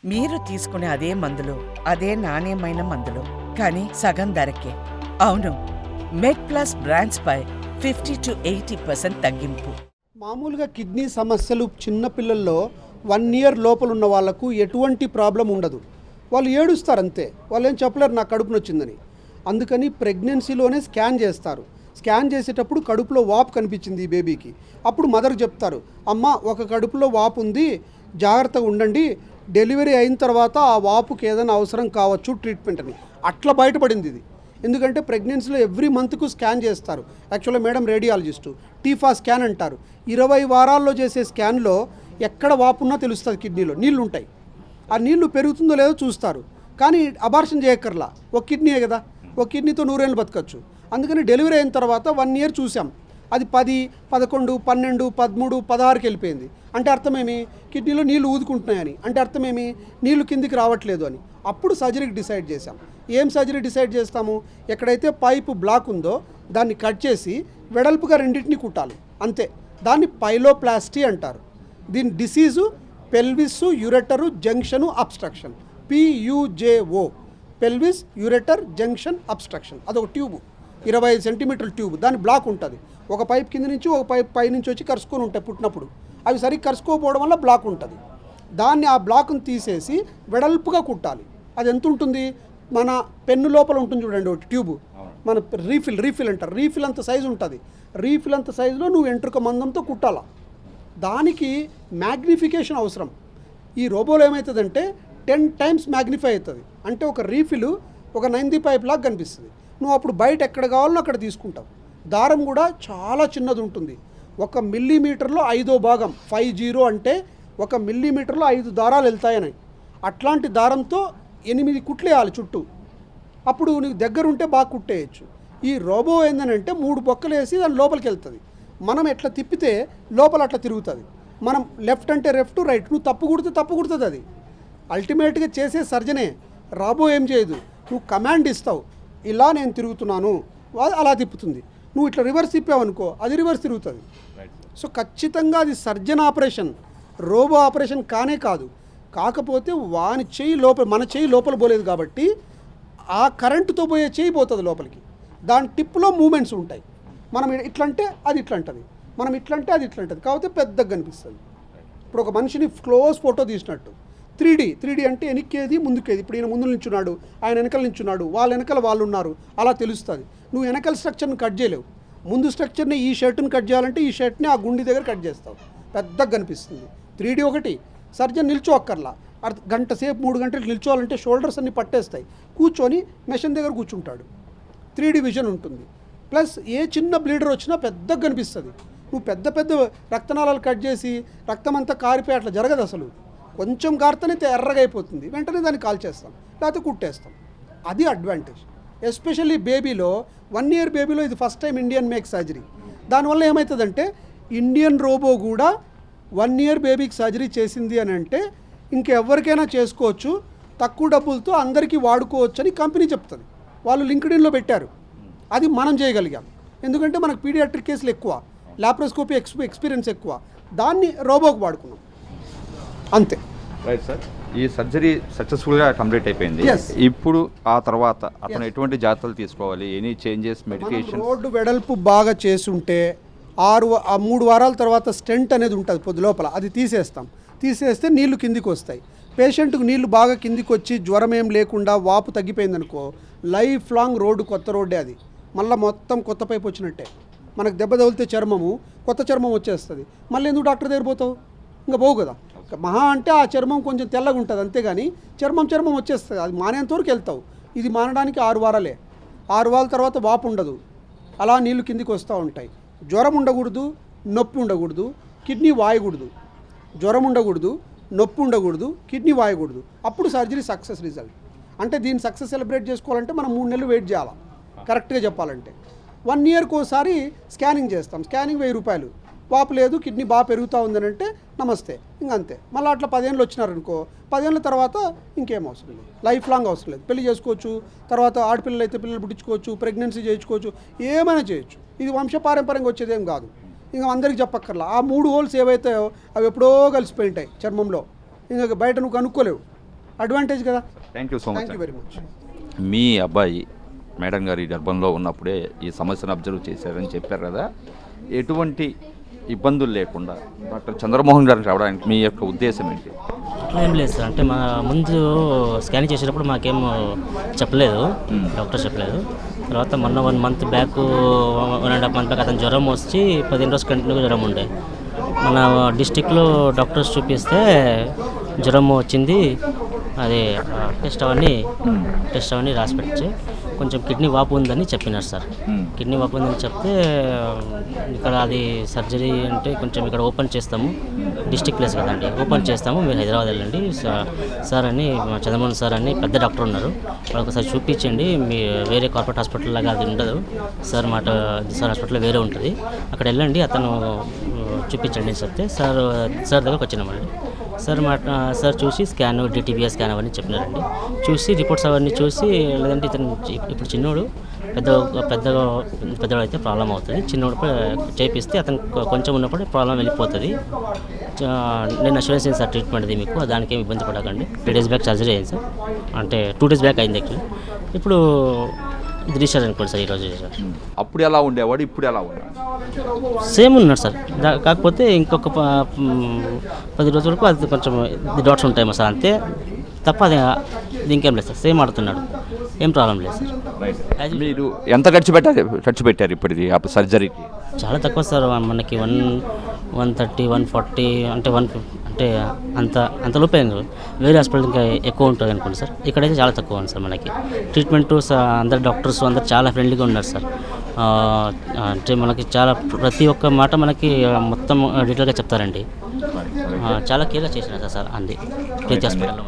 మీరు తీసుకునే అదే మందులు, అదే నాణ్యమైన మందులు, కానీ సగం ధరకే. అవును, మెడ్‌ప్లస్ బ్రాండ్స్‌పై 50-80% తగ్గింపు. మామూలుగా కిడ్నీ సమస్యలు చిన్న పిల్లల్లో 1 ఇయర్ లోపల ఉన్న వాళ్ళకు ఎటువంటి ప్రాబ్లం ఉండదు. వాళ్ళు ఏడుస్తారు అంతే. వాళ్ళు ఏం చెప్పలేరు నాకు కడుపు నొచ్చిందని. అందుకని ప్రెగ్నెన్సీలోనే స్కాన్ చేస్తారు. స్కాన్ చేసేటప్పుడు కడుపులో వాపు కనిపించింది ఈ బేబీకి. అప్పుడు మదర్కి చెప్తారు, అమ్మ ఒక కడుపులో వాపు ఉంది, జాగ్రత్తగా ఉండండి, డెలివరీ అయిన తర్వాత ఆ వాపుకి ఏదైనా అవసరం కావచ్చు ట్రీట్మెంట్ అని. అట్లా బయటపడింది ఇది. ఎందుకంటే ప్రెగ్నెన్సీలో ఎవ్రీ మంత్కు స్కాన్ చేస్తారు. యాక్చువల్గా మేడం రేడియాలజిస్టు టీఫా స్కాన్ అంటారు. 20 వారాల్లో చేసే స్కాన్లో ఎక్కడ వాపున్నా తెలుస్తుంది. కిడ్నీలో నీళ్లు ఉంటాయి. ఆ నీళ్లు పెరుగుతుందో లేదో చూస్తారు. కానీ అబార్షన్ చేయక్కర్లా, ఒక కిడ్నీయే కదా, ఒక కిడ్నీతో 100 ఏళ్ళు బతకచ్చు. అందుకని డెలివరీ అయిన తర్వాత 1 ఇయర్ చూసాం, అది 10, 11, 12, 13, 16కి వెళ్ళిపోయింది. అంటే అర్థమేమి? కిడ్నీలో నీళ్లు ఊదుకుంటున్నాయని. అంటే అర్థమేమి? నీళ్లు కిందికి రావట్లేదు అని. అప్పుడు సర్జరీకి డిసైడ్ చేశాం. ఏం సర్జరీ డిసైడ్ చేస్తాము? ఎక్కడైతే పైపు బ్లాక్ ఉందో దాన్ని కట్ చేసి వెడల్పుగా రెండింటిని కుట్టాలి, అంతే. దాన్ని పైలోప్లాస్టీ అంటారు. దీని disease pelvis ureter junction obstruction, PUJO, pelvis ureter junction obstruction. అదొక ట్యూబు, 25 సెంటీమీటర్ల ట్యూబ్. దాని బ్లాక్ ఉంటుంది. ఒక పైప్ కింద నుంచి ఒక పైప్ పై నుంచి వచ్చి కరుచుకొని ఉంటాయి పుట్టినప్పుడు. అవి సరిగ్గా కరుచుకోకపోవడం వల్ల బ్లాక్ ఉంటుంది. దాన్ని ఆ బ్లాక్ను తీసేసి వెడల్పుగా కుట్టాలి. అది ఎంత ఉంటుంది? మన పెన్ను లోపల ఉంటుంది చూడండి ఒకటి ట్యూబు, మన రీఫిల్ అంటారు. రీఫిల్ అంత సైజు ఉంటుంది. రీఫిల్ అంత సైజులో నువ్వు ఎంట్రుక మందంతో కుట్టాలా. దానికి మ్యాగ్నిఫికేషన్ అవసరం. ఈ రోబోలో ఏమవుతుందంటే 10 టైమ్స్ మ్యాగ్నిఫై అవుతుంది. అంటే ఒక రీఫిల్ ఒక 9 పైప్ లాగా కనిపిస్తుంది. నువ్వు అప్పుడు బయట ఎక్కడ కావాలో అక్కడ తీసుకుంటావు. దారం కూడా చాలా చిన్నది ఉంటుంది. 1 మిల్లీమీటర్లో 5వ భాగం, 50 అంటే 1 మిల్లీమీటర్లో 5 దారాలు వెళ్తాయని. అట్లాంటి దారంతో 8 కుట్లు వేయాలి చుట్టూ. అప్పుడు నీకు దగ్గర ఉంటే బాగా కుట్టేయచ్చు. ఈ రోబో ఏంటంటే 3 బొక్కలు వేసి దాని లోపలికి వెళ్తుంది. మనం ఎట్లా తిప్పితే లోపల అట్లా తిరుగుతుంది. మనం లెఫ్ట్ అంటే లెఫ్ట్, రైట్. నువ్వు తప్పు కుడుతుంది అది. అల్టిమేట్గా చేసే సర్జనే. రాబో ఏం చేయదు, నువ్వు కమాండ్ ఇస్తావు, ఇలా నేను తిరుగుతున్నాను, అలా తిప్పుతుంది. నువ్వు ఇట్లా రివర్స్ తిప్పావనుకో, అది రివర్స్ తిరుగుతుంది. సో ఖచ్చితంగా అది సర్జన్ ఆపరేషన్, రోబో ఆపరేషన్ కానే కాదు. కాకపోతే వాని చెయ్యి లోపల, మన చెయ్యి లోపల పోలేదు కాబట్టి ఆ కరెంటుతో పోయే చెయ్యి పోతుంది లోపలికి. దాని టిప్లో మూమెంట్స్ ఉంటాయి. మనం ఇట్లంటే అది ఇట్లంటుంది, మనం ఇట్లంటే అది ఇట్లంటుంది. కాకపోతే పెద్దగా కనిపిస్తుంది. ఇప్పుడు ఒక మనిషిని క్లోజ్ ఫోటో తీసినట్టు 3D అంటే వెనక్కేది ముందుకేది. ఇప్పుడు ఈయన ముందు నించున్నాడు, ఆయన వెనకాల నించున్నాడు, వాళ్ళ వెనకాల వాళ్ళు ఉన్నారు, అలా తెలుస్తుంది. నువ్వు వెనకాల స్ట్రక్చర్ని కట్ చేయలేవు. ముందు స్ట్రక్చర్ని, ఈ షర్ట్ని కట్ చేయాలంటే ఈ షర్ట్ని ఆ గుండి దగ్గర కట్ చేస్తావు, పెద్దగా కనిపిస్తుంది. 3D ఒకటి. సర్జన్ నిల్చోక్కర్లా, గంట సేపు 3 గంటలు నిల్చోవాలంటే షోల్డర్స్ అన్ని పట్టేస్తాయి. కూర్చొని మెషిన్ దగ్గర కూర్చుంటాడు. 3D విజన్ ఉంటుంది. ప్లస్ ఏ చిన్న బ్లీడర్ వచ్చినా పెద్దగా కనిపిస్తుంది. నువ్వు పెద్ద రక్తనాళాలు కట్ చేసి రక్తం అంతా కారిపోయి అట్లా జరగదు అసలు. కొంచెం కారితేనే ఎర్రగా అయిపోతుంది, వెంటనే దాన్ని కాల్ చేస్తాం, లేకపోతే కుట్టేస్తాం. అది అడ్వాంటేజ్. ఎస్పెషల్లీ బేబీలో, 1 ఇయర్ బేబీలో ఇది first time Indian make surgery. దానివల్ల ఏమవుతుందంటే ఇండియన్ రోబో కూడా 1 ఇయర్ బేబీకి సర్జరీ చేసింది అని అంటే ఇంకెవరికైనా చేసుకోవచ్చు, తక్కువ డబ్బులతో అందరికీ వాడుకోవచ్చు అని కంపెనీ చెప్తుంది. వాళ్ళు లింక్డ్ఇన్లో పెట్టారు. అది మనం చేయగలిగాం. ఎందుకంటే మనకు పీడియాట్రిక్ కేసులు ఎక్కువ, లాప్రోస్కోపీ ఎక్స్పీరియన్స్ ఎక్కువ. దాన్ని రోబోకి వాడుకున్నాం, అంతే. రైట్ సార్, ఈ సర్జరీ సక్సెస్ఫుల్గా కంప్లీట్ అయిపోయింది. ఇప్పుడు ఆ తర్వాత అతను ఎటువంటి జాగ్రత్తలు తీసుకోవాలి? Any changes, medication? రోడ్డు వెడల్పు బాగా చేసుంటే 3 వారాల తర్వాత స్టెంట్ అనేది ఉంటుంది పొద్దు లోపల, అది తీసేస్తే నీళ్లు కిందికి వస్తాయి. పేషెంట్కు నీళ్లు బాగా కిందికి వచ్చి జ్వరం ఏం లేకుండా వాపు తగ్గిపోయిందనుకో, లైఫ్ లాంగ్ రోడ్డు, కొత్త రోడ్డే అది. మళ్ళీ మొత్తం కొత్త పైపు వచ్చినట్టే. మనకు దెబ్బ తగిలితే చర్మము, కొత్త చర్మం వచ్చేస్తుంది. మళ్ళీ ఎందుకు డాక్టర్ దగ్గర పోతావు? ఇంకా పోవు కదా. మహా అంటే ఆ చర్మం కొంచెం తెల్లగా ఉంటుంది అంతేగాని చర్మం వచ్చేస్తుంది. అది మానేంత వరకు వెళ్తావు. ఇది మానడానికి 6 వారాలే. 6 వారాల తర్వాత వాపు ఉండదు, అలా నీళ్లు కిందికి వస్తూ ఉంటాయి. జ్వరం ఉండకూడదు, నొప్పి ఉండకూడదు, కిడ్నీ వాయకూడదు. జ్వరం ఉండకూడదు, నొప్పి ఉండకూడదు, కిడ్నీ వాయకూడదు. అప్పుడు సర్జరీ సక్సెస్ రిజల్ట్. అంటే దీన్ని సక్సెస్ సెలబ్రేట్ చేసుకోవాలంటే మనం 3 నెలలు వెయిట్ చేయాలి. కరెక్ట్గా చెప్పాలంటే 1 ఇయర్కి ఒకసారి స్కానింగ్ చేస్తాం. స్కానింగ్ 1000 రూపాయలు. వాపు లేదు, కిడ్నీ బాగా పెరుగుతూ ఉందని అంటే నమస్తే, ఇంకంతే. మళ్ళీ అట్లా 10 ఏళ్ళు వచ్చినారనుకో, 10 ఏళ్ళ తర్వాత ఇంకేం అవసరం లేదు, లైఫ్ లాంగ్ అవసరం లేదు. పెళ్లి చేసుకోవచ్చు, తర్వాత ఆడపిల్లలు అయితే పిల్లలు పుట్టించుకోవచ్చు, ప్రెగ్నెన్సీ చేయించుకోవచ్చు, ఏమైనా చేయొచ్చు. ఇది వంశపారంపర్యంగా వచ్చేదేం కాదు. ఇంకా అందరికి చెప్పక్కర్లా. ఆ 3 హోల్స్ ఏవైతాయో అవి ఎప్పుడో కలిసిపోయి ఉంటాయి చర్మంలో, ఇంకా బయట నువ్వు కనుక్కోలేవు. అడ్వాంటేజ్ కదా. Thank you so much. Thank you very much. మీ అబ్బాయి మేడం గారి గర్భంలో ఉన్నప్పుడే ఈ సమస్యను అబ్జర్వ్ చేశారని చెప్పారు కదా, ఎటువంటి ఇబ్బందులు లేకుండా డాక్టర్ చంద్రమోహన్ గారిని రావడానికి మీ యొక్క ఉద్దేశం ఏంటి? అట్లా ఏం లేదు సార్. అంటే మా ముందు స్కానింగ్ చేసేటప్పుడు మాకేం చెప్పలేదు, డాక్టర్ చెప్పలేదు. తర్వాత మొన్న 1 మంత్ బ్యాక్ 1.5 మంత్ బ్యాక్ అతను జ్వరం వచ్చి 15 రోజులు కంటిన్యూగా జ్వరం ఉండే. మన డిస్టిక్లో డాక్టర్స్ చూపిస్తే జ్వరం వచ్చింది, అదే టెస్ట్ అవన్నీ రాసి పెట్టచ్చు. కొంచెం కిడ్నీ వాపు ఉందని చెప్పినారు సార్. కిడ్నీ వాపు ఉందని చెప్తే ఇక్కడ అది సర్జరీ అంటే కొంచెం ఇక్కడ ఓపెన్ చేస్తాము, డిస్టిక్ ప్లేస్ కదండి, ఓపెన్ చేస్తాము, మీరు హైదరాబాద్ వెళ్ళండి సార్ అని చంద్రమోహన్ సార్ అని పెద్ద డాక్టర్ ఉన్నారు, వాళ్ళు ఒకసారి చూపించండి, మీ వేరే కార్పొరేట్ హాస్పిటల్ లాగా అది ఉండదు సార్, సార్ హాస్పిటల్ వేరే ఉంటుంది, అక్కడ వెళ్ళండి, అతను చూపించండి అని చెప్తే సార్ దగ్గరకు వచ్చినామండి. సార్ చూసి స్కాన్ డిటిబిఆర్ స్కాన్ అవన్నీ చెప్పినారండి. చూసి రిపోర్ట్స్ అవన్నీ చూసి, లేదంటే ఇతను ఇప్పుడు చిన్నోడు పెద్దవాడు అయితే ప్రాబ్లం అవుతుంది, చిన్నోడు చేపిస్తే అతను కొంచెం ఉన్నప్పుడు ప్రాబ్లం వెళ్ళిపోతుంది, నేను అష్యూరెన్స్ సార్ ట్రీట్మెంట్ది మీకు, దానికి ఏమి ఇబ్బంది పడకండి. 3 days బ్యాక్ సర్జరీ అయింది సార్, అంటే 2 days బ్యాక్ అయింది యాక్చువల్లీ. ఇప్పుడు డిశ్చార్జ్ అనుకోండి సార్ ఈరోజు. అప్పుడు ఎలా ఉండేవాడు, ఇప్పుడు ఎలా ఉన్నాడు? సేమ్ ఉన్నాడు సార్, కాకపోతే ఇంకొక 10 రోజుల వరకు అది కొంచెం డాట్స్ ఉంటాయి సార్, అంతే తప్ప అది ఇంకేం లేదు సార్, సేమ్ ఆడుతున్నాడు, ఏం ప్రాబ్లం లేదు సార్. మీరు ఎంత ఖర్చు పెట్టారు ఇప్పటిది సర్జరీకి? చాలా తక్కువ సార్, మనకి 130, 140 అంటే 150 అంటే అంతలోపే. వేరే హాస్పిటల్ ఇంకా ఎక్కువ ఉంటుంది అనుకోండి సార్, ఇక్కడైతే చాలా తక్కువ ఉంది సార్. మనకి ట్రీట్మెంట్ అందరు డాక్టర్స్ అందరు చాలా ఫ్రెండ్లీగా ఉన్నారు సార్. అంటే మనకి చాలా ప్రతి ఒక్క మాట మనకి మొత్తం డీటెయిల్గా చెప్తారండి, చాలా కేర్గా చేసినారు సార్ అన్ని ప్రతి హాస్పిటల్లో.